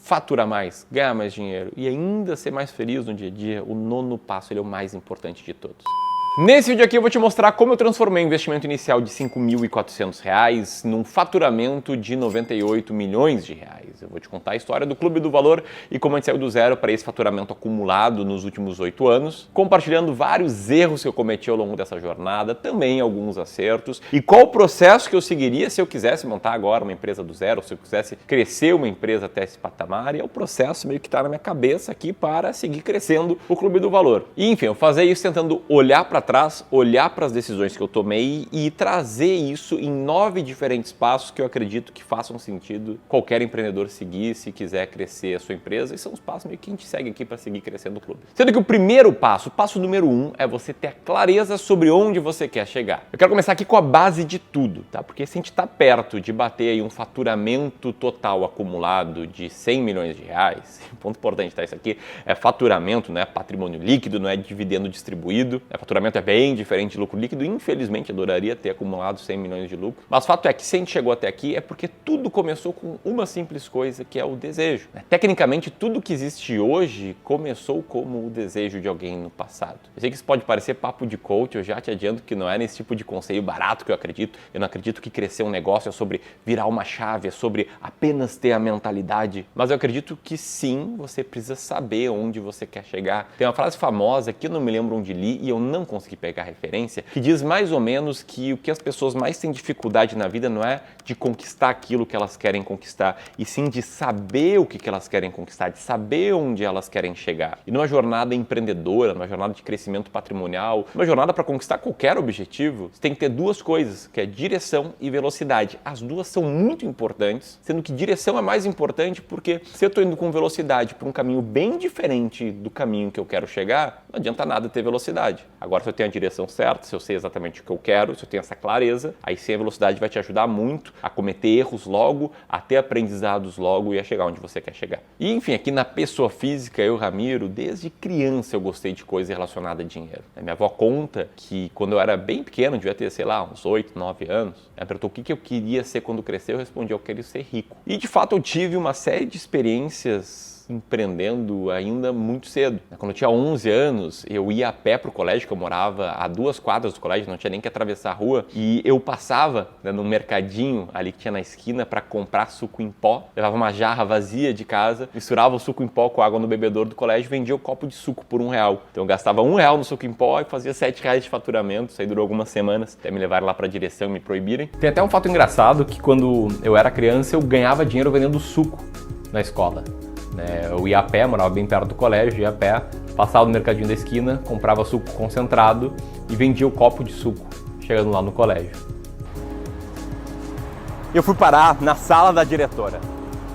faturar mais, ganhar mais dinheiro e ainda ser mais feliz no dia a dia, o nono passo ele é o mais importante de todos. Nesse vídeo aqui eu vou te mostrar como eu transformei o investimento inicial de R$ 5.400 num faturamento de R$ 98 milhões. Eu vou te contar a história do Clube do Valor e como a gente saiu do zero para esse faturamento acumulado nos últimos 8 anos, compartilhando vários erros que eu cometi ao longo dessa jornada, também alguns acertos, e qual o processo que eu seguiria se eu quisesse montar agora uma empresa do zero, se eu quisesse crescer uma empresa até esse patamar, e é o processo meio que está na minha cabeça aqui para seguir crescendo o Clube do Valor. E enfim, eu fazer isso tentando olhar para trás, olhar para as decisões que eu tomei e trazer isso em 9 diferentes passos que eu acredito que façam sentido qualquer empreendedor seguir se quiser crescer a sua empresa, e são os passos meio que a gente segue aqui para seguir crescendo o clube. Sendo que o primeiro passo, o passo número 1, é você ter a clareza sobre onde você quer chegar. Eu quero começar aqui com a base de tudo, tá? Porque se a gente está perto de bater aí um faturamento total acumulado de 100 milhões de reais, um ponto importante, tá? Isso aqui é faturamento, não é patrimônio líquido, não é dividendo distribuído, faturamento é bem diferente de lucro líquido. Infelizmente, eu adoraria ter acumulado 100 milhões de lucro. Mas o fato é que se a gente chegou até aqui é porque tudo começou com uma simples coisa, que é o desejo. Tecnicamente, tudo que existe hoje começou como o desejo de alguém no passado. Eu sei que isso pode parecer papo de coach, eu já te adianto que não é nesse tipo de conselho barato que eu acredito. Eu não acredito que crescer um negócio é sobre virar uma chave, é sobre apenas ter a mentalidade. Mas eu acredito que sim, você precisa saber onde você quer chegar. Tem uma frase famosa que eu não me lembro onde li e eu não consegui pegar a referência, que diz mais ou menos que o que as pessoas mais têm dificuldade na vida não é de conquistar aquilo que elas querem conquistar, e sim de saber o que elas querem conquistar, de saber onde elas querem chegar. E numa jornada empreendedora, numa jornada de crescimento patrimonial, numa jornada para conquistar qualquer objetivo, você tem que ter duas coisas, que é direção e velocidade. As duas são muito importantes, sendo que direção é mais importante porque se eu estou indo com velocidade para um caminho bem diferente do caminho que eu quero chegar, não adianta nada ter velocidade. Agora, se eu tenho a direção certa, se eu sei exatamente o que eu quero, se eu tenho essa clareza, aí sim a velocidade vai te ajudar muito a cometer erros logo, a ter aprendizados logo e a chegar onde você quer chegar. E enfim, aqui na pessoa física, eu, Ramiro, desde criança eu gostei de coisa relacionada a dinheiro. Minha avó conta que quando eu era bem pequeno, devia ter, sei lá, uns 8, 9 anos, ela perguntou o que eu queria ser quando crescer, eu respondi, eu queria ser rico. E de fato eu tive uma série de experiências empreendendo ainda muito cedo. Quando eu tinha 11 anos, eu ia a pé para o colégio, que eu morava a 2 quadras do colégio, não tinha nem que atravessar a rua, e eu passava no mercadinho ali que tinha na esquina para comprar suco em pó, levava uma jarra vazia de casa, misturava o suco em pó com água no bebedouro do colégio e vendia o copo de suco por R$1. Então eu gastava R$1 no suco em pó e fazia R$7 de faturamento. Isso aí durou algumas semanas, até me levaram lá para a direção e me proibirem. Tem até um fato engraçado que quando eu era criança eu ganhava dinheiro vendendo suco na escola. Eu ia a pé, morava bem perto do colégio, ia a pé, passava no mercadinho da esquina, comprava suco concentrado e vendia o copo de suco, chegando lá no colégio. Eu fui parar na sala da diretora.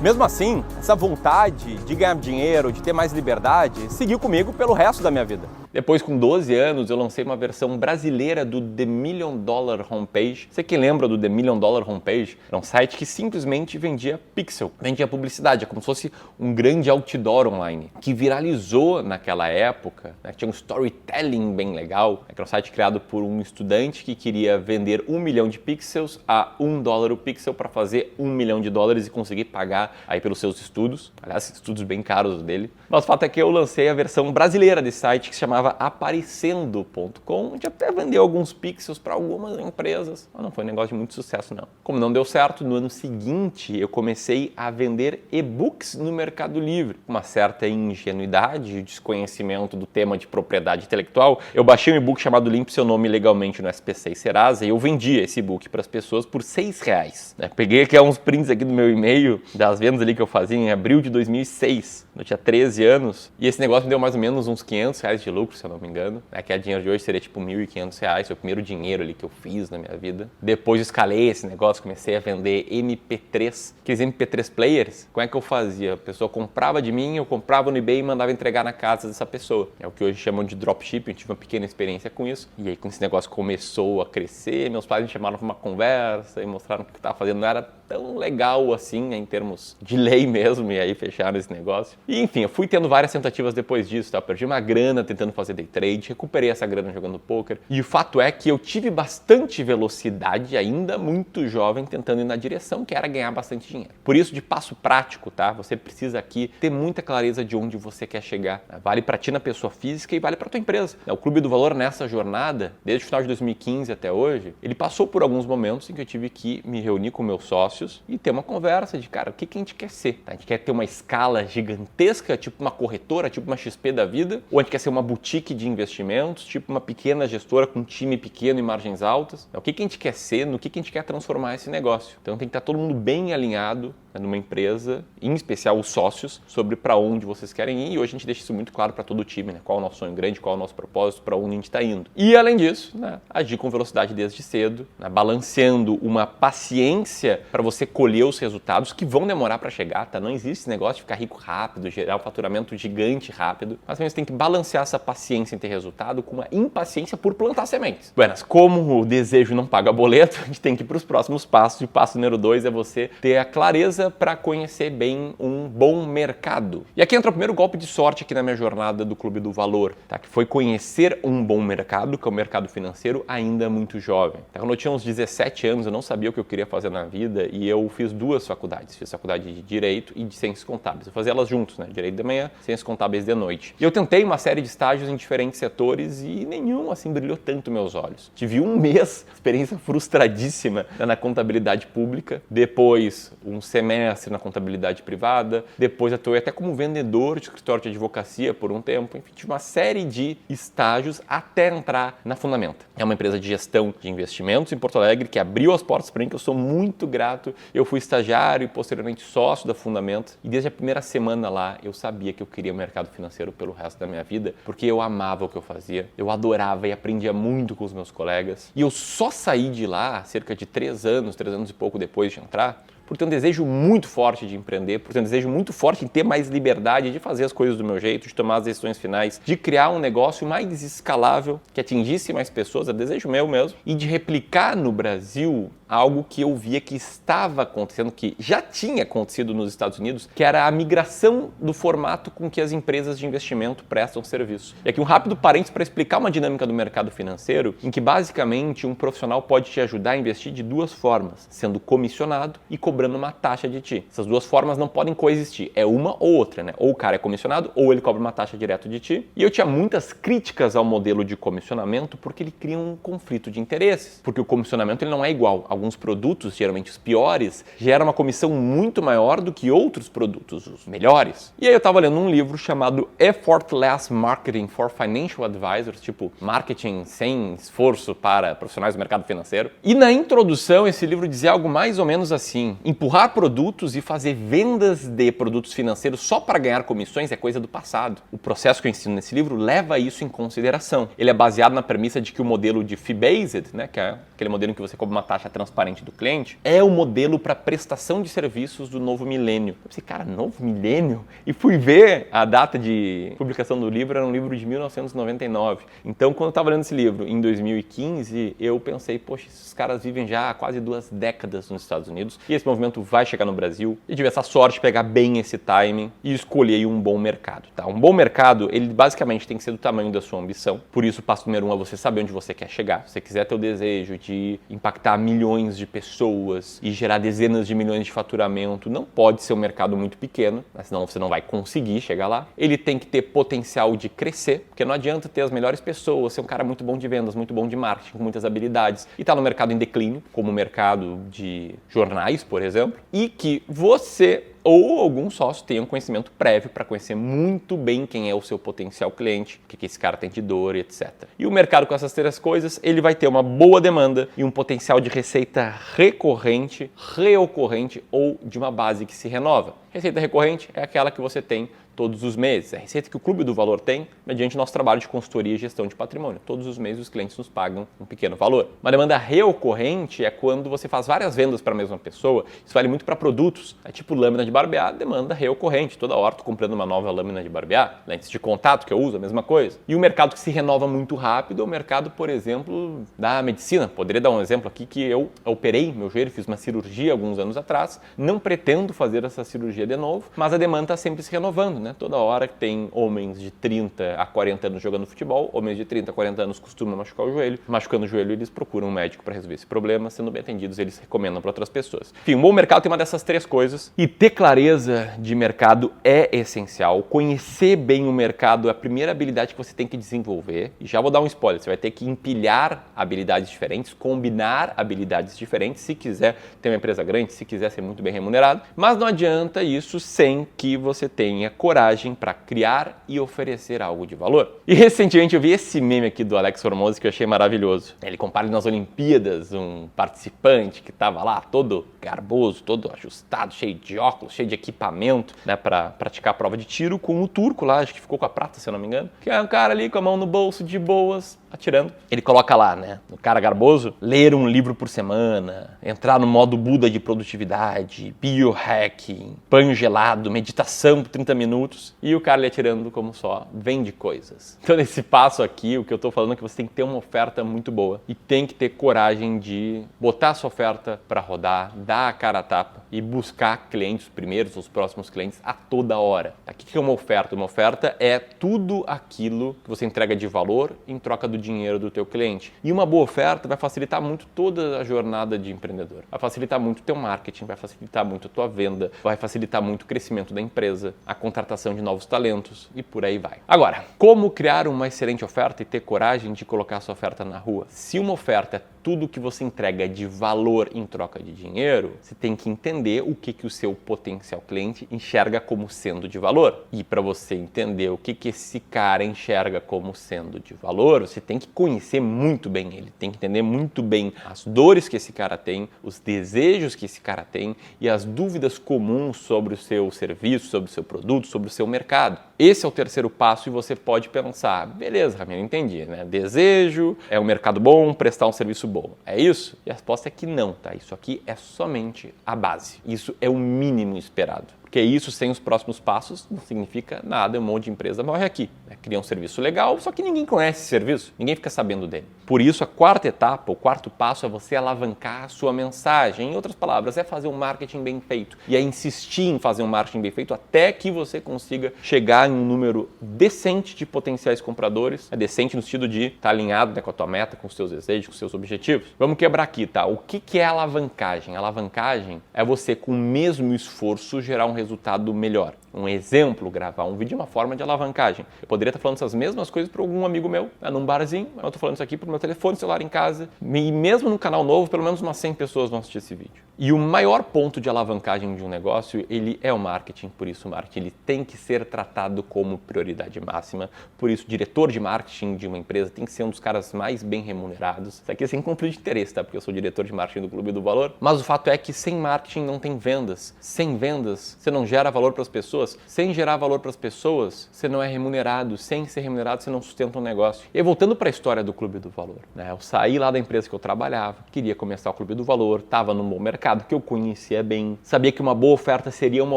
Mesmo assim, essa vontade de ganhar dinheiro, de ter mais liberdade, seguiu comigo pelo resto da minha vida. Depois, com 12 anos, eu lancei uma versão brasileira do The Million Dollar Homepage. Você que lembra do The Million Dollar Homepage? Era um site que simplesmente vendia pixel, vendia publicidade, é como se fosse um grande outdoor online, que viralizou naquela época, tinha um storytelling bem legal, que era um site criado por um estudante que queria vender 1 milhão de pixels a $1 o pixel para fazer $1 milhão e conseguir pagar aí pelos seus estudos, aliás, estudos bem caros dele. Mas o fato é que eu lancei a versão brasileira desse site que se chamava Aparecendo.com, onde até vendeu alguns pixels para algumas empresas, mas não foi um negócio de muito sucesso não. Como não deu certo, no ano seguinte eu comecei a vender e-books no Mercado Livre. Com uma certa ingenuidade e desconhecimento do tema de propriedade intelectual, eu baixei um e-book chamado Limpe Seu Nome Legalmente no SPC e Serasa e eu vendia esse e-book para as pessoas por R$6. Peguei aqui uns prints aqui do meu e-mail das vendas ali que eu fazia em abril de 2006, eu tinha 13 anos, e esse negócio me deu mais ou menos uns R$500 de lucro, se eu não me engano, que a dinheiro de hoje seria tipo R$1.500, foi o primeiro dinheiro ali que eu fiz na minha vida. Depois eu escalei esse negócio, comecei a vender MP3, aqueles MP3 players. Como é que eu fazia? A pessoa comprava de mim, eu comprava no eBay e mandava entregar na casa dessa pessoa. É o que hoje chamam de dropshipping, eu tive uma pequena experiência com isso. E aí quando esse negócio começou a crescer, meus pais me chamaram para uma conversa e mostraram que o que eu estava fazendo não era tão legal assim, né, em termos de lei mesmo, e aí fecharam esse negócio. E enfim, eu fui tendo várias tentativas depois disso, tá? Eu perdi uma grana tentando fazer day trade, recuperei essa grana jogando poker, e o fato é que eu tive bastante velocidade, ainda muito jovem, tentando ir na direção que era ganhar bastante dinheiro. Por isso, de passo prático, tá? Você precisa aqui ter muita clareza de onde você quer chegar. Vale para ti na pessoa física e vale para tua empresa. O Clube do Valor, nessa jornada, desde o final de 2015 até hoje, ele passou por alguns momentos em que eu tive que me reunir com meus sócios e ter uma conversa de, cara, o que a gente quer ser? A gente quer ter uma escala gigantesca, tipo uma corretora, tipo uma XP da vida? Ou a gente quer ser uma boutique de investimentos, tipo uma pequena gestora com um time pequeno e margens altas? O que a gente quer ser? No que a gente quer transformar esse negócio? Então tem que estar todo mundo bem alinhado, né, numa empresa, em especial os sócios, sobre para onde vocês querem ir. E hoje a gente deixa isso muito claro para todo o time, né? Qual é o nosso sonho grande, qual é o nosso propósito, para onde a gente está indo. E além disso, né, agir com velocidade desde cedo, né, balanceando uma paciência para você colher os resultados que vão demorar para chegar, tá? Não existe esse negócio de ficar rico rápido, gerar um faturamento gigante rápido, mas você tem que balancear essa paciência em ter resultado com uma impaciência por plantar sementes. Buenas, como o desejo não paga boleto, a gente tem que ir para os próximos passos. E o passo número 2 é você ter a clareza para conhecer bem um bom mercado. E aqui entra o primeiro golpe de sorte aqui na minha jornada do Clube do Valor, tá? Que foi conhecer um bom mercado, que é o mercado financeiro, ainda muito jovem. Tá? Quando eu tinha uns 17 anos, eu não sabia o que eu queria fazer na vida e eu fiz duas faculdades. Fiz faculdade de Direito e de Ciências Contábeis. Eu fazia elas juntos, né? Direito de manhã, Ciências Contábeis de noite. E eu tentei uma série de estágios em diferentes setores e nenhum, assim, brilhou tanto meus olhos. Tive um mês, experiência frustradíssima na contabilidade pública, depois um semestre na contabilidade privada, depois atuei até como vendedor de escritório de advocacia por um tempo, enfim, tive uma série de estágios até entrar na Fundamenta. É uma empresa de gestão de investimentos em Porto Alegre que abriu as portas para mim, que eu sou muito grato. Eu fui estagiário e posteriormente sócio da Fundamenta e desde a primeira semana lá eu sabia que eu queria o mercado financeiro pelo resto da minha vida, porque eu amava o que eu fazia, eu adorava e aprendia muito com os meus colegas e eu só saí de lá cerca de 3 anos e pouco depois de entrar, por ter um desejo muito forte de empreender, por ter um desejo muito forte em ter mais liberdade de fazer as coisas do meu jeito, de tomar as decisões finais, de criar um negócio mais escalável, que atingisse mais pessoas, é desejo meu mesmo, e de replicar no Brasil algo que eu via que estava acontecendo, que já tinha acontecido nos Estados Unidos, que era a migração do formato com que as empresas de investimento prestam serviço. E aqui um rápido parênteses para explicar uma dinâmica do mercado financeiro, em que basicamente um profissional pode te ajudar a investir de duas formas, sendo comissionado e cobrando uma taxa de ti. Essas duas formas não podem coexistir, é uma ou outra, né? Ou o cara é comissionado ou ele cobra uma taxa direto de ti. E eu tinha muitas críticas ao modelo de comissionamento porque ele cria um conflito de interesses, porque o comissionamento ele não é igual. Alguns produtos, geralmente os piores, geram uma comissão muito maior do que outros produtos, os melhores. E aí eu estava lendo um livro chamado Effortless Marketing for Financial Advisors, tipo marketing sem esforço para profissionais do mercado financeiro. E na introdução esse livro dizia algo mais ou menos assim: empurrar produtos e fazer vendas de produtos financeiros só para ganhar comissões é coisa do passado. O processo que eu ensino nesse livro leva isso em consideração. Ele é baseado na premissa de que o modelo de fee-based, né, que é aquele modelo em que você cobra uma taxa transparente do cliente, é o modelo para prestação de serviços do novo milênio. Eu pensei, cara, novo milênio? E fui ver a data de publicação do livro, era um livro de 1999. Então, quando eu estava lendo esse livro em 2015, eu pensei, poxa, esses caras vivem já há quase 2 décadas nos Estados Unidos e esse movimento vai chegar no Brasil. E tive essa sorte de pegar bem esse timing e escolher um bom mercado. Tá? Um bom mercado, ele basicamente tem que ser do tamanho da sua ambição. Por isso, o passo número 1 é você saber onde você quer chegar. Se você quiser ter o desejo de impactar milhões de pessoas e gerar dezenas de milhões de faturamento, não pode ser um mercado muito pequeno, né? Senão você não vai conseguir chegar lá. Ele tem que ter potencial de crescer, porque não adianta ter as melhores pessoas, ser um cara muito bom de vendas, muito bom de marketing, com muitas habilidades, e estar no mercado em declínio, como o mercado de jornais, por exemplo, e que você ou algum sócio tenha um conhecimento prévio para conhecer muito bem quem é o seu potencial cliente, o que esse cara tem de dor, etc. E o mercado com essas 3 coisas, ele vai ter uma boa demanda e um potencial de receita recorrente, reocorrente ou de uma base que se renova. Receita recorrente é aquela que você tem todos os meses. É a receita que o Clube do Valor tem mediante nosso trabalho de consultoria e gestão de patrimônio. Todos os meses os clientes nos pagam um pequeno valor. Uma demanda recorrente é quando você faz várias vendas para a mesma pessoa. Isso vale muito para produtos. É tipo lâmina de barbear, demanda recorrente. Toda hora estou comprando uma nova lâmina de barbear. Lentes de contato que eu uso, a mesma coisa. E o mercado que se renova muito rápido é o mercado, por exemplo, da medicina. Poderia dar um exemplo aqui que eu operei meu joelho, fiz uma cirurgia alguns anos atrás. Não pretendo fazer essa cirurgia de novo, mas a demanda está sempre se renovando, né? Toda hora que tem homens de 30 a 40 anos jogando futebol, homens de 30 a 40 anos costumam machucar o joelho. Machucando o joelho, eles procuram um médico para resolver esse problema. Sendo bem atendidos, eles recomendam para outras pessoas. Enfim, um bom mercado tem uma dessas três coisas. E ter clareza de mercado é essencial. Conhecer bem o mercado é a primeira habilidade que você tem que desenvolver. E já vou dar um spoiler, você vai ter que empilhar habilidades diferentes, combinar habilidades diferentes, se quiser ter uma empresa grande, se quiser ser muito bem remunerado. Mas não adianta isso sem que você tenha coragem para criar e oferecer algo de valor. E recentemente eu vi esse meme aqui do Alex Hormozi que eu achei maravilhoso. Ele compara nas Olimpíadas um participante que estava lá todo garboso, todo ajustado, cheio de óculos, cheio de equipamento, né, para praticar a prova de tiro, com o turco lá, acho que ficou com a prata, se eu não me engano, que é um cara ali com a mão no bolso, de boas, atirando. Ele coloca lá, né, o cara garboso, ler um livro por semana, entrar no modo Buda de produtividade, biohacking, banho gelado, meditação por 30 minutos, e o cara ali atirando como só vende coisas. Então nesse passo aqui, o que eu tô falando é que você tem que ter uma oferta muito boa e tem que ter coragem de botar a sua oferta para rodar, dar a cara a tapa e buscar clientes primeiros, os próximos clientes a toda hora. O que é uma oferta? Uma oferta é tudo aquilo que você entrega de valor em troca do dinheiro do teu cliente. E uma boa oferta vai facilitar muito toda a jornada de empreendedor. Vai facilitar muito o teu marketing, vai facilitar muito a tua venda, vai facilitar muito o crescimento da empresa, a contratação de novos talentos e por aí vai. Agora, como criar uma excelente oferta e ter coragem de colocar a sua oferta na rua? Se uma oferta é tudo que você entrega de valor em troca de dinheiro, você tem que entender o que o seu potencial cliente enxerga como sendo de valor. E para você entender o que esse cara enxerga como sendo de valor, você tem que conhecer muito bem ele, tem que entender muito bem as dores que esse cara tem, os desejos que esse cara tem e as dúvidas comuns sobre o seu serviço, sobre o seu produto, sobre o seu mercado. Esse é o terceiro passo e você pode pensar, beleza, Ramiro, entendi, né? Desejo, é um mercado bom, prestar um serviço bom. É isso? E a resposta é que não, tá? Isso aqui é somente a base. Isso é o mínimo esperado. Porque isso sem os próximos passos não significa nada, um monte de empresa morre aqui. Né? Cria um serviço legal, só que ninguém conhece esse serviço, ninguém fica sabendo dele. Por isso, a quarta etapa, o quarto passo é você alavancar a sua mensagem. Em outras palavras, é fazer um marketing bem feito. E é insistir em fazer um marketing bem feito até que você consiga chegar em um número decente de potenciais compradores. É decente no sentido de estar alinhado, né, com a tua meta, com os seus desejos, com os seus objetivos. Vamos quebrar aqui, tá? O que é alavancagem? Alavancagem é você, com o mesmo esforço, gerar um resultado melhor. Um exemplo, gravar um vídeo é uma forma de alavancagem. Eu poderia estar falando essas mesmas coisas para algum amigo meu, num barzinho, mas eu estou falando isso aqui para o meu telefone celular em casa. E mesmo no canal novo, pelo menos umas 100 pessoas vão assistir esse vídeo. E o maior ponto de alavancagem de um negócio, ele é o marketing. Por isso o marketing ele tem que ser tratado como prioridade máxima. Por isso o diretor de marketing de uma empresa tem que ser um dos caras mais bem remunerados. Isso aqui é sem conflito de interesse, tá? Porque eu sou diretor de marketing do Clube do Valor. Mas o fato é que sem marketing não tem vendas. Sem vendas, você não gera valor para as pessoas. Sem gerar valor para as pessoas, você não é remunerado. Sem ser remunerado, você não sustenta um negócio. E voltando para a história do Clube do Valor, né? Eu saí lá da empresa que eu trabalhava, queria começar o Clube do Valor, estava num bom mercado que eu conhecia bem, sabia que uma boa oferta seria uma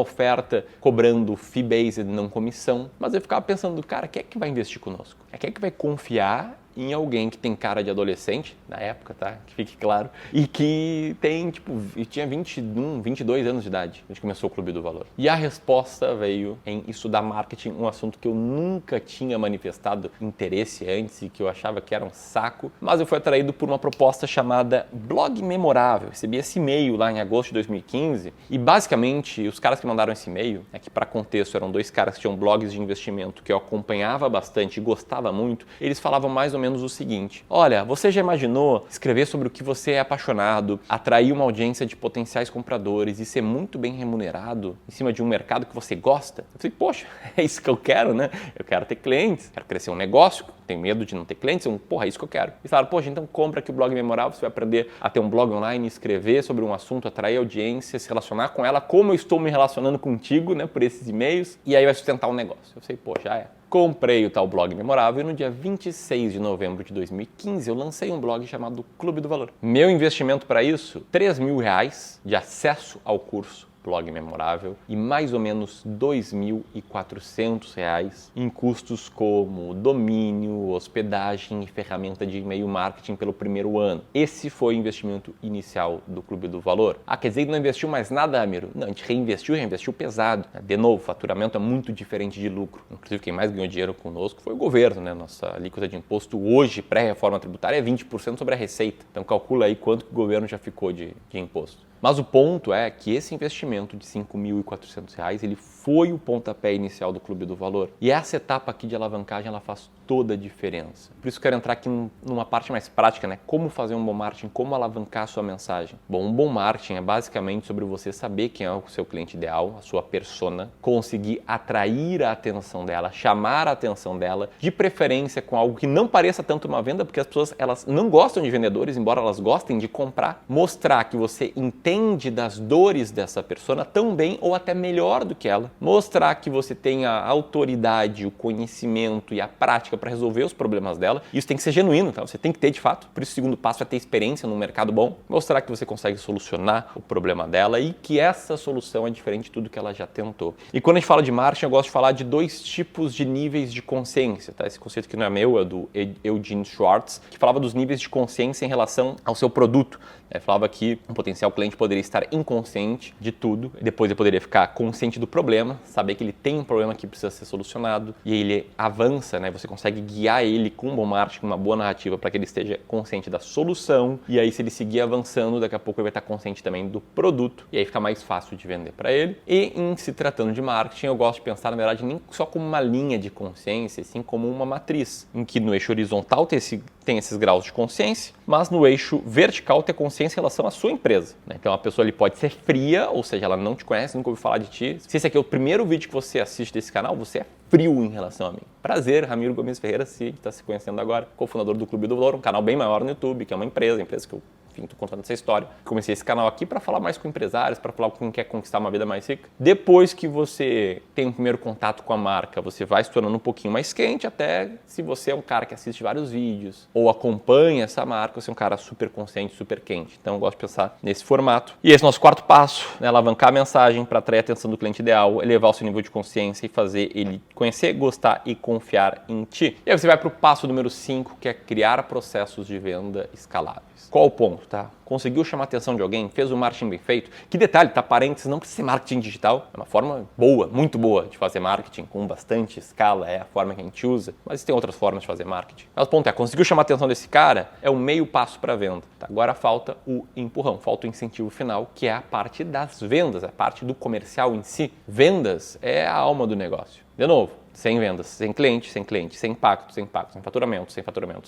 oferta cobrando fee-based, não comissão, mas eu ficava pensando, cara, quem é que vai investir conosco? Quem é que vai confiar em alguém que tem cara de adolescente, na época, tá? Que fique claro, e que tem, tinha 21, 22 anos de idade. A gente começou o Clube do Valor. E a resposta veio em estudar marketing, um assunto que eu nunca tinha manifestado interesse antes e que eu achava que era um saco, mas eu fui atraído por uma proposta chamada Blog Memorável. Eu recebi esse e-mail lá em agosto de 2015 e, basicamente, os caras que mandaram esse e-mail, que para contexto eram dois caras que tinham blogs de investimento que eu acompanhava bastante e gostava muito, eles falavam mais ou menos o seguinte: olha, você já imaginou escrever sobre o que você é apaixonado, atrair uma audiência de potenciais compradores e ser muito bem remunerado em cima de um mercado que você gosta? Eu falei, poxa, é isso que eu quero, né? Eu quero ter clientes, quero crescer um negócio, tenho medo de não ter clientes, porra, é isso que eu quero. E falaram, poxa, então compra aqui o Blog Memorável, você vai aprender a ter um blog online, escrever sobre um assunto, atrair audiência, se relacionar com ela, como eu estou me relacionando contigo, né, por esses e-mails, e aí vai sustentar um negócio. Eu falei, pô, já é. Comprei o tal Blog Memorável e no dia 26 de novembro de 2015 eu lancei um blog chamado Clube do Valor. Meu investimento para isso, R$3.000 de acesso ao curso Blog Memorável e mais ou menos R$2.400 em custos como domínio, hospedagem e ferramenta de e-mail marketing pelo primeiro ano. Esse foi o investimento inicial do Clube do Valor. Ah, quer dizer que não investiu mais nada, Amiro? Não, a gente reinvestiu pesado. De novo, o faturamento é muito diferente de lucro. Inclusive, quem mais ganhou dinheiro conosco foi o governo, né? Nossa alíquota de imposto hoje, pré-reforma tributária, é 20% sobre a receita. Então calcula aí quanto que o governo já ficou de imposto. Mas o ponto é que esse investimento de R$5.400, ele foi o pontapé inicial do Clube do Valor. E essa etapa aqui de alavancagem, ela faz toda a diferença. Por isso eu quero entrar aqui numa parte mais prática, né? Como fazer um bom marketing, como alavancar a sua mensagem. Bom, um bom marketing é basicamente sobre você saber quem é o seu cliente ideal, a sua persona, conseguir atrair a atenção dela, chamar a atenção dela, de preferência com algo que não pareça tanto uma venda, porque as pessoas elas não gostam de vendedores, embora elas gostem de comprar. Mostrar que você entende das dores dessa persona tão bem ou até melhor do que ela. Mostrar que você tem a autoridade, o conhecimento e a prática para resolver os problemas dela. Isso tem que ser genuíno, tá? Você tem que ter de fato. Por isso o segundo passo é ter experiência num mercado bom. Mostrar que você consegue solucionar o problema dela e que essa solução é diferente de tudo que ela já tentou. E quando a gente fala de marketing, eu gosto de falar de dois tipos de níveis de consciência, tá? Esse conceito que não é meu, é do Eugene Schwartz, que falava dos níveis de consciência em relação ao seu produto. Ele falava que um potencial cliente poderia estar inconsciente de tudo, e depois ele poderia ficar consciente do problema, saber que ele tem um problema que precisa ser solucionado, e aí ele avança, né? Você consegue guiar ele com um bom marketing, uma boa narrativa para que ele esteja consciente da solução, e aí se ele seguir avançando, daqui a pouco ele vai estar consciente também do produto, e aí fica mais fácil de vender para ele. E em se tratando de marketing, eu gosto de pensar, na verdade, nem só como uma linha de consciência, sim como uma matriz, em que no eixo horizontal tem esses graus de consciência, mas no eixo vertical tem consciência em relação à sua empresa, né? Então a pessoa ali pode ser fria, ou seja, ela não te conhece, nunca ouviu falar de ti. Se esse aqui é o primeiro vídeo que você assiste desse canal, você é frio em relação a mim. Prazer, Ramiro Gomes Ferreira, se está se conhecendo agora, cofundador do Clube do Valor, um canal bem maior no YouTube, que é uma empresa que eu estou contando essa história. Comecei esse canal aqui para falar mais com empresários, para falar com quem quer conquistar uma vida mais rica. Depois que você tem um primeiro contato com a marca, você vai se tornando um pouquinho mais quente, até se você é um cara que assiste vários vídeos ou acompanha essa marca, você é um cara super consciente, super quente. Então eu gosto de pensar nesse formato. E esse é o nosso quarto passo, né? Alavancar a mensagem para atrair a atenção do cliente ideal, elevar o seu nível de consciência e fazer ele conhecer, gostar e confiar em ti. E aí você vai para o passo número 5, que é criar processos de venda escaláveis. Qual o ponto, tá? Conseguiu chamar a atenção de alguém, fez o marketing bem feito. Que detalhe, tá? Parênteses, não precisa ser marketing digital. É uma forma boa, muito boa de fazer marketing, com bastante escala, é a forma que a gente usa. Mas tem outras formas de fazer marketing. Mas o ponto é, conseguiu chamar a atenção desse cara, é o meio passo para a venda. Tá? Agora falta o empurrão, falta o incentivo final, que é a parte das vendas, a parte do comercial em si. Vendas é a alma do negócio. De novo, sem vendas, sem cliente, sem impacto, sem faturamento,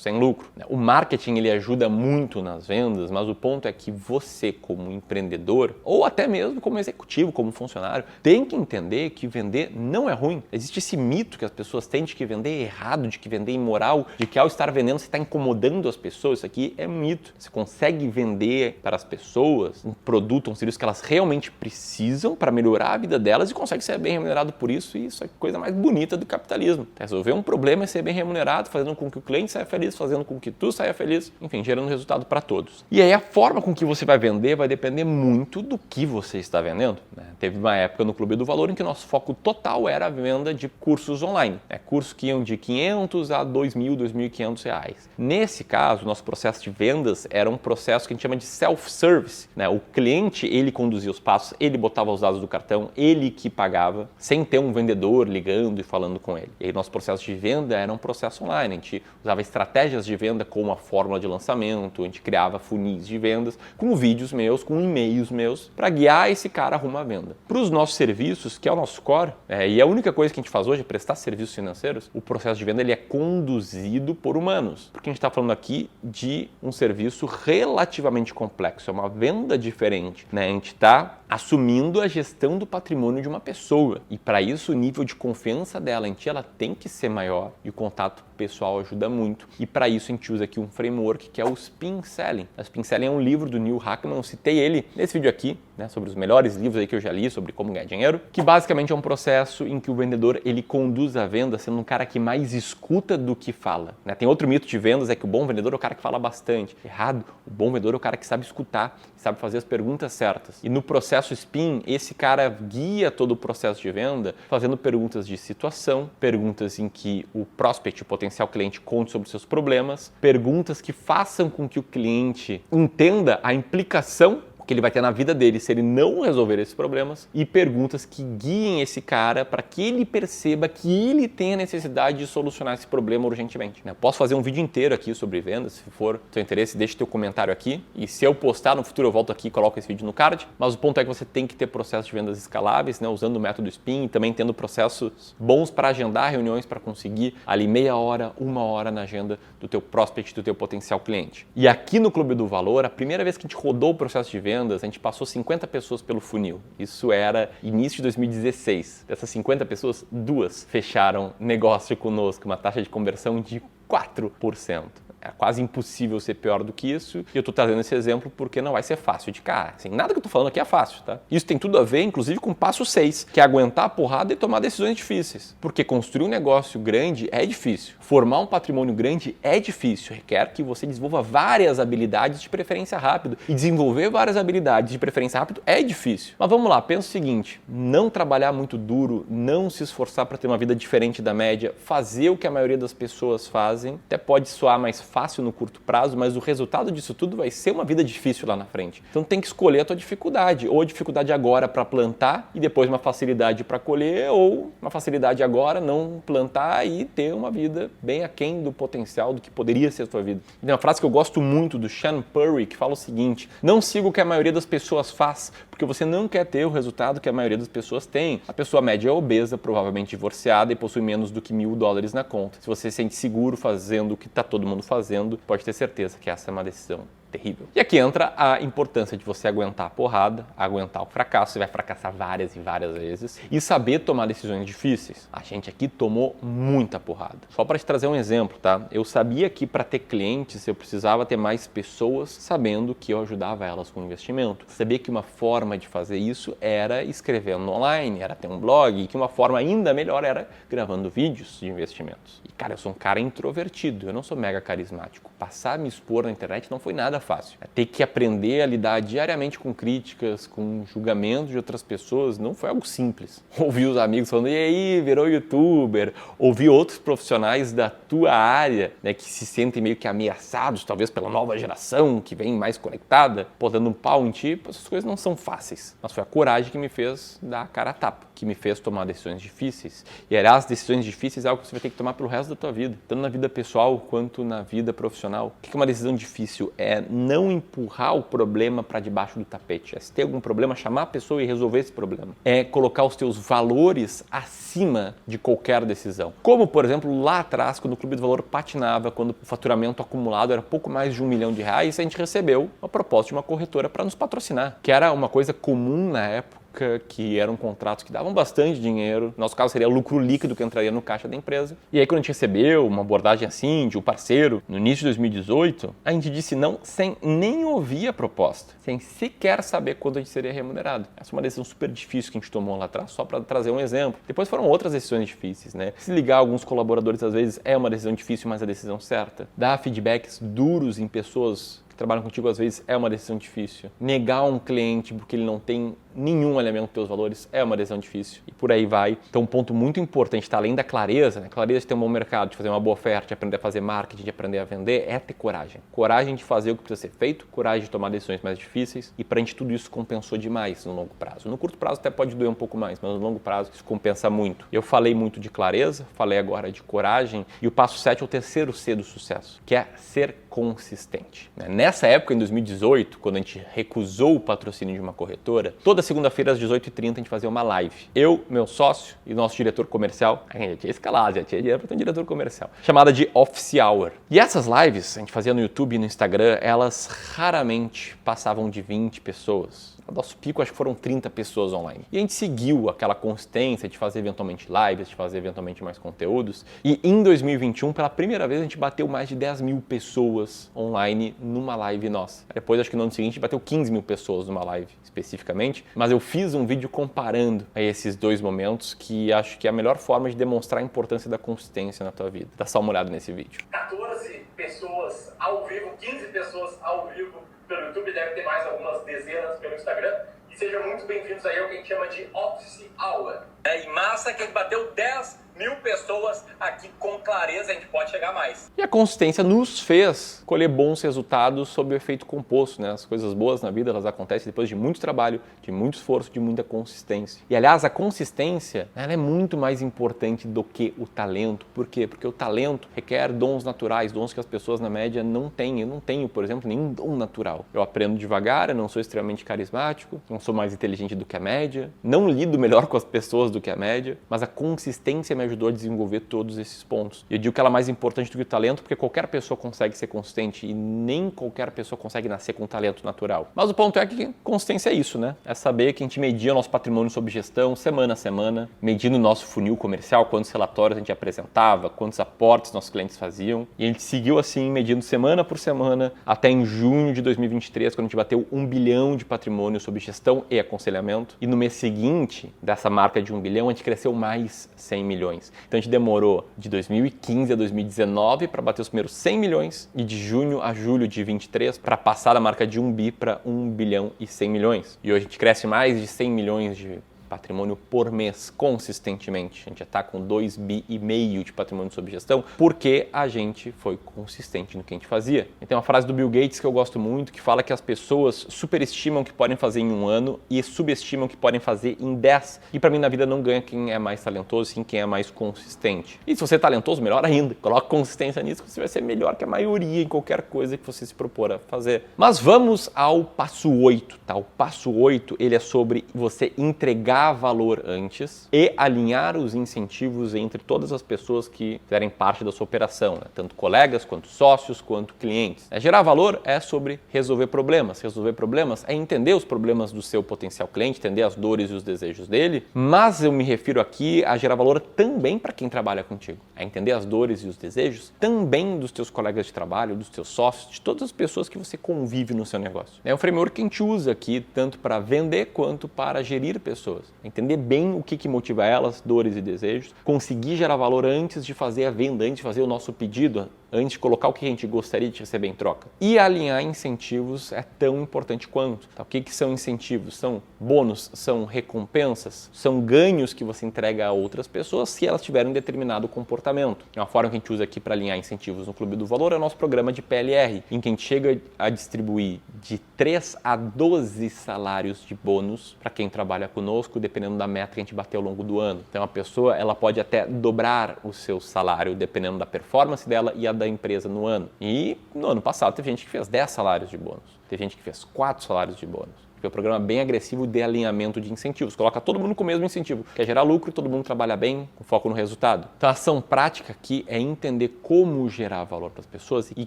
sem lucro. O marketing ele ajuda muito nas vendas, mas o ponto é que você, como empreendedor, ou até mesmo como executivo, como funcionário, tem que entender que vender não é ruim. Existe esse mito que as pessoas têm de que vender é errado, de que vender é imoral, de que ao estar vendendo você está incomodando as pessoas. Isso aqui é mito. Você consegue vender para as pessoas um produto, um serviço que elas realmente precisam para melhorar a vida delas e consegue ser bem remunerado por isso, e isso é a coisa mais bonita do capitalismo. Resolver um problema é ser bem remunerado, fazendo com que o cliente saia feliz, fazendo com que tu saia feliz, enfim, gerando resultado para todos. E aí a forma com que você vai vender vai depender muito do que você está vendendo, né? Teve uma época no Clube do Valor em que nosso foco total era a venda de cursos online, cursos que iam de 500 a 2.000, 2.500 reais. Nesse caso, nosso processo de vendas era um processo que a gente chama de self-service, né? O cliente, ele conduzia os passos, ele botava os dados do cartão, ele que pagava, sem ter um vendedor ligando e falando com ele. E aí nosso processo de venda era um processo online, a gente usava estratégias de venda como a fórmula de lançamento, a gente criava funis de vendas, com vídeos meus, com e-mails meus, para guiar esse cara rumo à venda. Para os nossos serviços, que é o nosso core, e a única coisa que a gente faz hoje é prestar serviços financeiros, o processo de venda ele é conduzido por humanos, porque a gente está falando aqui de um serviço relativamente complexo, é uma venda diferente, né? A gente está assumindo a gestão do patrimônio de uma pessoa e para isso o nível de confiança dela em ti ela tem que ser maior e o contato pessoal ajuda muito e para isso a gente usa aqui um framework que é o Spin Selling. O Spin Selling é um livro do Neil Hackman, eu citei ele nesse vídeo aqui, né, sobre os melhores livros aí que eu já li sobre como ganhar dinheiro, que basicamente é um processo em que o vendedor ele conduz a venda sendo um cara que mais escuta do que fala, né? Tem outro mito de vendas é que o bom vendedor é o cara que fala bastante. Errado, o bom vendedor é o cara que sabe escutar, sabe fazer as perguntas certas. E no processo Spin, esse cara guia todo o processo de venda fazendo perguntas de situação, perguntas em que o prospect, o potencial cliente, conte sobre seus problemas, perguntas que façam com que o cliente entenda a implicação que ele vai ter na vida dele se ele não resolver esses problemas e perguntas que guiem esse cara para que ele perceba que ele tem a necessidade de solucionar esse problema urgentemente. Posso fazer um vídeo inteiro aqui sobre vendas, se for do seu interesse, deixe teu comentário aqui e se eu postar no futuro eu volto aqui e coloco esse vídeo no card, mas o ponto é que você tem que ter processos de vendas escaláveis, né, usando o método Spin e também tendo processos bons para agendar reuniões para conseguir ali meia hora, uma hora na agenda do teu prospect, do teu potencial cliente. E aqui no Clube do Valor, a primeira vez que a gente rodou o processo de vendas, a gente passou 50 pessoas pelo funil. Isso era início de 2016. Dessas 50 pessoas, 2 fecharam negócio conosco, uma taxa de conversão de 4%. É quase impossível ser pior do que isso. E eu estou trazendo esse exemplo porque não vai ser fácil de cara. Assim, nada que eu estou falando aqui é fácil, tá? Isso tem tudo a ver, inclusive, com o passo 6, que é aguentar a porrada e tomar decisões difíceis. Porque construir um negócio grande é difícil. Formar um patrimônio grande é difícil. Requer que você desenvolva várias habilidades de preferência rápido. E desenvolver várias habilidades de preferência rápido é difícil. Mas vamos lá, pensa o seguinte. Não trabalhar muito duro, não se esforçar para ter uma vida diferente da média, fazer o que a maioria das pessoas fazem, até pode soar mais fácil no curto prazo, mas o resultado disso tudo vai ser uma vida difícil lá na frente. Então tem que escolher a tua dificuldade, ou a dificuldade agora para plantar e depois uma facilidade para colher, ou uma facilidade agora não plantar e ter uma vida bem aquém do potencial do que poderia ser a tua vida. Tem uma frase que eu gosto muito do Sean Purry que fala o seguinte: não siga o que a maioria das pessoas faz, porque você não quer ter o resultado que a maioria das pessoas tem. A pessoa média é obesa, provavelmente divorciada e possui menos do que $1.000 na conta. Se você se sente seguro fazendo o que está todo mundo fazendo, pode ter certeza que essa é uma decisão terrível. E aqui entra a importância de você aguentar a porrada, aguentar o fracasso, você vai fracassar várias e várias vezes, e saber tomar decisões difíceis. A gente aqui tomou muita porrada. Só para te trazer um exemplo, tá? Eu sabia que para ter clientes eu precisava ter mais pessoas sabendo que eu ajudava elas com investimento. Sabia que uma forma de fazer isso era escrevendo online, era ter um blog, e que uma forma ainda melhor era gravando vídeos de investimentos. E cara, eu sou um cara introvertido, eu não sou mega carismático. Passar a me expor na internet não foi nada fácil. Ter que aprender a lidar diariamente com críticas, com julgamentos de outras pessoas, não foi algo simples. Ouvir os amigos falando, e aí, virou youtuber? Ouvir outros profissionais da tua área, né, que se sentem meio que ameaçados, talvez pela nova geração, que vem mais conectada, dando um pau em ti, essas coisas não são fáceis. Mas foi a coragem que me fez dar a cara a tapa, que me fez tomar decisões difíceis. E aliás, decisões difíceis é algo que você vai ter que tomar pelo resto da tua vida, tanto na vida pessoal quanto na vida profissional. O que é uma decisão difícil? É não empurrar o problema para debaixo do tapete. É se ter algum problema, chamar a pessoa e resolver esse problema. É colocar os teus valores acima de qualquer decisão. Como, por exemplo, lá atrás, quando o Clube do Valor patinava, quando o faturamento acumulado era pouco mais de R$1 milhão, a gente recebeu uma proposta de uma corretora para nos patrocinar, que era uma coisa comum na época, que eram contratos que davam bastante dinheiro. No nosso caso seria lucro líquido que entraria no caixa da empresa. E aí quando a gente recebeu uma abordagem assim de um parceiro, no início de 2018, a gente disse não sem nem ouvir a proposta, sem sequer saber quando a gente seria remunerado. Essa é uma decisão super difícil que a gente tomou lá atrás, só para trazer um exemplo. Depois foram outras decisões difíceis, né? Se ligar a alguns colaboradores às vezes é uma decisão difícil, mas é a decisão certa. Dar feedbacks duros em pessoas que trabalham contigo às vezes é uma decisão difícil. Negar um cliente porque ele não tem nenhum elemento dos teus valores é uma decisão difícil. E por aí vai. Então um ponto muito importante, está além da clareza, né? Clareza de ter um bom mercado, de fazer uma boa oferta, de aprender a fazer marketing, de aprender a vender, é ter coragem. Coragem de fazer o que precisa ser feito, coragem de tomar decisões mais difíceis e pra gente tudo isso compensou demais no longo prazo. No curto prazo até pode doer um pouco mais, mas no longo prazo isso compensa muito. Eu falei muito de clareza, falei agora de coragem e o passo 7 é o terceiro C do sucesso, que é ser consistente. Nessa época, em 2018, quando a gente recusou o patrocínio de uma corretora, toda segunda-feira às 18h30 a gente fazia uma live. Eu, meu sócio e nosso diretor comercial, a gente já tinha escalado, já tinha dinheiro para ter um diretor comercial, chamada de Office Hour. E essas lives, a gente fazia no YouTube e no Instagram, elas raramente passavam de 20 pessoas. O nosso pico acho que foram 30 pessoas online. E a gente seguiu aquela consistência de fazer eventualmente lives, de fazer eventualmente mais conteúdos. E em 2021, pela primeira vez, a gente bateu mais de 10 mil pessoas online numa live nossa. Depois, acho que no ano seguinte, bateu 15 mil pessoas numa live especificamente. Mas eu fiz um vídeo comparando a esses dois momentos, que acho que é a melhor forma de demonstrar a importância da consistência na tua vida. Dá só uma olhada nesse vídeo. 14 pessoas ao vivo, 15 pessoas ao vivo pelo YouTube, deve ter mais algumas dezenas pelo Instagram. E sejam muito bem-vindos aí ao que a gente chama de Office Hour. Em massa, que a gente bateu 10 mil pessoas aqui com clareza, a gente pode chegar mais. E a consistência nos fez colher bons resultados sob o efeito composto, né? As coisas boas na vida, elas acontecem depois de muito trabalho, de muito esforço, de muita consistência. E, aliás, a consistência, ela é muito mais importante do que o talento. Por quê? Porque o talento requer dons naturais, dons que as pessoas, na média, não têm. Eu não tenho, por exemplo, nenhum dom natural. Eu aprendo devagar, eu não sou extremamente carismático, não sou mais inteligente do que a média, não lido melhor com as pessoas do que a média, mas a consistência me ajudou a desenvolver todos esses pontos. E eu digo que ela é mais importante do que o talento, porque qualquer pessoa consegue ser consistente e nem qualquer pessoa consegue nascer com talento natural. Mas o ponto é que consistência é isso, né? É saber que a gente media o nosso patrimônio sob gestão semana a semana, medindo o nosso funil comercial, quantos relatórios a gente apresentava, quantos aportes nossos clientes faziam. E a gente seguiu assim, medindo semana por semana, até em junho de 2023, quando a gente bateu 1 bilhão de patrimônio sob gestão e aconselhamento. E no mês seguinte, dessa marca de 1 bilhão, a gente cresceu mais 100 milhões. Então a gente demorou de 2015 a 2019 para bater os primeiros 100 milhões e de junho a julho de 23 para passar da marca de 1 bi para 1 bilhão e 100 milhões. E hoje a gente cresce mais de 100 milhões de patrimônio por mês, consistentemente. A gente já está com 2,5 bi de patrimônio sob gestão, porque a gente foi consistente no que a gente fazia. E tem uma frase do Bill Gates que eu gosto muito, que fala que as pessoas superestimam o que podem fazer em um ano e subestimam o que podem fazer em 10. E para mim, na vida, não ganha quem é mais talentoso, sim quem é mais consistente. E se você é talentoso, melhor ainda. Coloca consistência nisso, que você vai ser melhor que a maioria em qualquer coisa que você se propor a fazer. Mas vamos ao passo 8, tá? O passo 8, ele é sobre você entregar valor antes e alinhar os incentivos entre todas as pessoas que fizerem parte da sua operação, né? Tanto colegas, quanto sócios, quanto clientes. Gerar valor é sobre resolver problemas. Resolver problemas é entender os problemas do seu potencial cliente, entender as dores e os desejos dele, mas eu me refiro aqui a gerar valor também para quem trabalha contigo. A entender as dores e os desejos também dos teus colegas de trabalho, dos teus sócios, de todas as pessoas que você convive no seu negócio. É um framework que a gente usa aqui tanto para vender quanto para gerir pessoas. Entender bem o que motiva elas, dores e desejos, conseguir gerar valor antes de fazer a venda, antes de fazer o nosso pedido, antes de colocar o que a gente gostaria de receber em troca. E alinhar incentivos é tão importante quanto. Tá? O que são incentivos? São bônus, são recompensas, são ganhos que você entrega a outras pessoas se elas tiverem um determinado comportamento. Uma forma que a gente usa aqui para alinhar incentivos no Clube do Valor é o nosso programa de PLR, em que a gente chega a distribuir de 3 a 12 salários de bônus para quem trabalha conosco, dependendo da meta que a gente bater ao longo do ano. Então a pessoa ela pode até dobrar o seu salário dependendo da performance dela e a da empresa no ano. E no ano passado teve gente que fez 10 salários de bônus, teve gente que fez 4 salários de bônus. Porque é um programa bem agressivo de alinhamento de incentivos. Coloca todo mundo com o mesmo incentivo. Quer gerar lucro, todo mundo trabalha bem, com foco no resultado. Então a ação prática aqui é entender como gerar valor para as pessoas e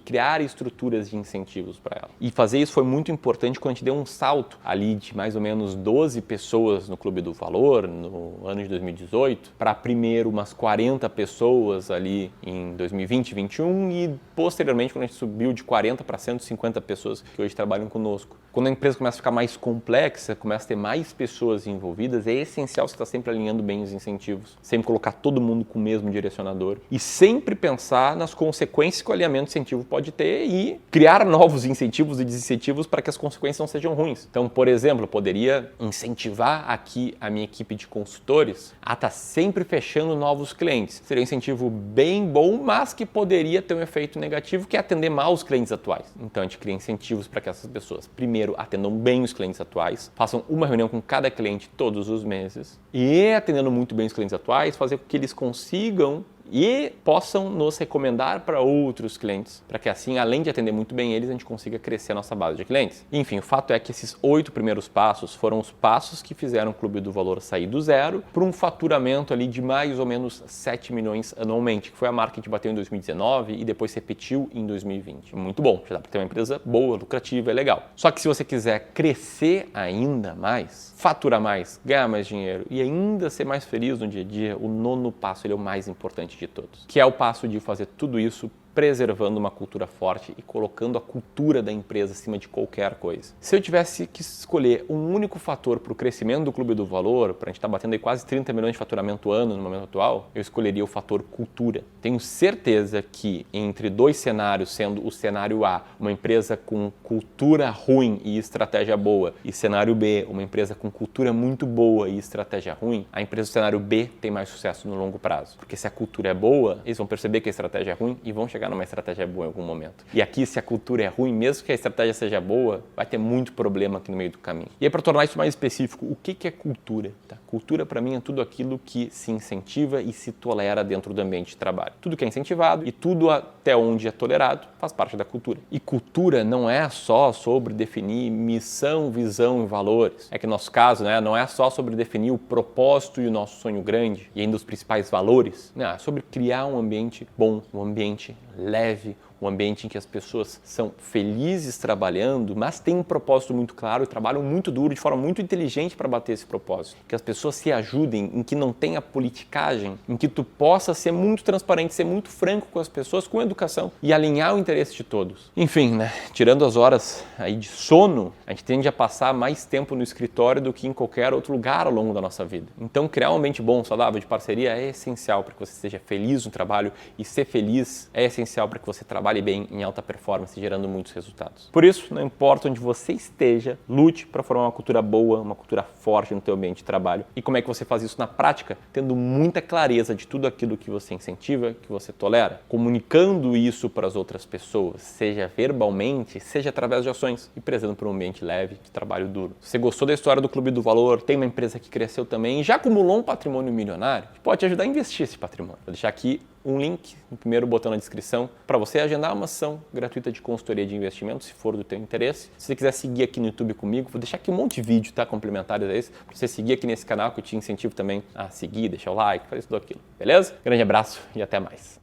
criar estruturas de incentivos para elas. E fazer isso foi muito importante quando a gente deu um salto ali de mais ou menos 12 pessoas no Clube do Valor, no ano de 2018, para primeiro umas 40 pessoas ali em 2020 e 2021 e posteriormente quando a gente subiu de 40 para 150 pessoas que hoje trabalham conosco. Quando a empresa começa a ficar mais complexa, começa a ter mais pessoas envolvidas, é essencial você estar sempre alinhando bem os incentivos, sempre colocar todo mundo com o mesmo direcionador e sempre pensar nas consequências que o alinhamento de incentivo pode ter e criar novos incentivos e desincentivos para que as consequências não sejam ruins. Então, por exemplo, eu poderia incentivar aqui a minha equipe de consultores a estar sempre fechando novos clientes. Seria um incentivo bem bom, mas que poderia ter um efeito negativo, que é atender mal os clientes atuais. Então, a gente cria incentivos para que essas pessoas, primeiro, atendam bem os clientes atuais, façam uma reunião com cada cliente todos os meses e, atendendo muito bem os clientes atuais, fazer com que eles consigam e possam nos recomendar para outros clientes, para que assim, além de atender muito bem eles, a gente consiga crescer a nossa base de clientes. Enfim, o fato é que esses 8 primeiros passos foram os passos que fizeram o Clube do Valor sair do zero para um faturamento ali de mais ou menos 7 milhões anualmente, que foi a marca que a gente bateu em 2019 e depois repetiu em 2020. Muito bom, já dá para ter uma empresa boa, lucrativa, é legal. Só que se você quiser crescer ainda mais, faturar mais, ganhar mais dinheiro e ainda ser mais feliz no dia a dia, o 9º passo ele é o mais importante de todos, que é o passo de fazer tudo isso preservando uma cultura forte e colocando a cultura da empresa acima de qualquer coisa. Se eu tivesse que escolher um único fator para o crescimento do Clube do Valor, para a gente estar batendo aí quase 30 milhões de faturamento ano no momento atual, eu escolheria o fator cultura. Tenho certeza que entre 2 cenários, sendo o cenário A, uma empresa com cultura ruim e estratégia boa, e cenário B, uma empresa com cultura muito boa e estratégia ruim, a empresa do cenário B tem mais sucesso no longo prazo. Porque se a cultura é boa, eles vão perceber que a estratégia é ruim e vão chegar numa estratégia boa em algum momento. E aqui, se a cultura é ruim, mesmo que a estratégia seja boa, vai ter muito problema aqui no meio do caminho. E aí, para tornar isso mais específico, o que é cultura? Tá? Cultura, para mim, é tudo aquilo que se incentiva e se tolera dentro do ambiente de trabalho. Tudo que é incentivado e tudo até onde é tolerado faz parte da cultura. E cultura não é só sobre definir missão, visão e valores. É que no nosso caso, né, não é só sobre definir o propósito e o nosso sonho grande e ainda os principais valores. Não, é sobre criar um ambiente bom, um ambiente leve, um ambiente em que as pessoas são felizes trabalhando, mas têm um propósito muito claro e trabalham muito duro, de forma muito inteligente para bater esse propósito. Que as pessoas se ajudem, em que não tenha politicagem, em que tu possa ser muito transparente, ser muito franco com as pessoas, com educação e alinhar o interesse de todos. Enfim, né? Tirando as horas aí de sono, a gente tende a passar mais tempo no escritório do que em qualquer outro lugar ao longo da nossa vida. Então, criar um ambiente bom, saudável, de parceria é essencial para que você seja feliz no trabalho, e ser feliz é essencial para que você trabalhe bem em alta performance, gerando muitos resultados. Por isso, não importa onde você esteja, lute para formar uma cultura boa, uma cultura forte no teu ambiente de trabalho. E como é que você faz isso na prática? Tendo muita clareza de tudo aquilo que você incentiva, que você tolera, comunicando isso para as outras pessoas, seja verbalmente, seja através de ações, e prezando por um ambiente leve de trabalho duro. Se você gostou da história do Clube do Valor, tem uma empresa que cresceu também e já acumulou um patrimônio milionário, que pode te ajudar a investir esse patrimônio. Vou deixar aqui um link no primeiro botão na descrição para você agendar uma ação gratuita de consultoria de investimento, se for do teu interesse. Se você quiser seguir aqui no YouTube comigo, vou deixar aqui um monte de vídeo, tá, complementares a esse, para você seguir aqui nesse canal, que eu te incentivo também a seguir, deixar o like, fazer tudo aquilo. Beleza? Grande abraço e até mais.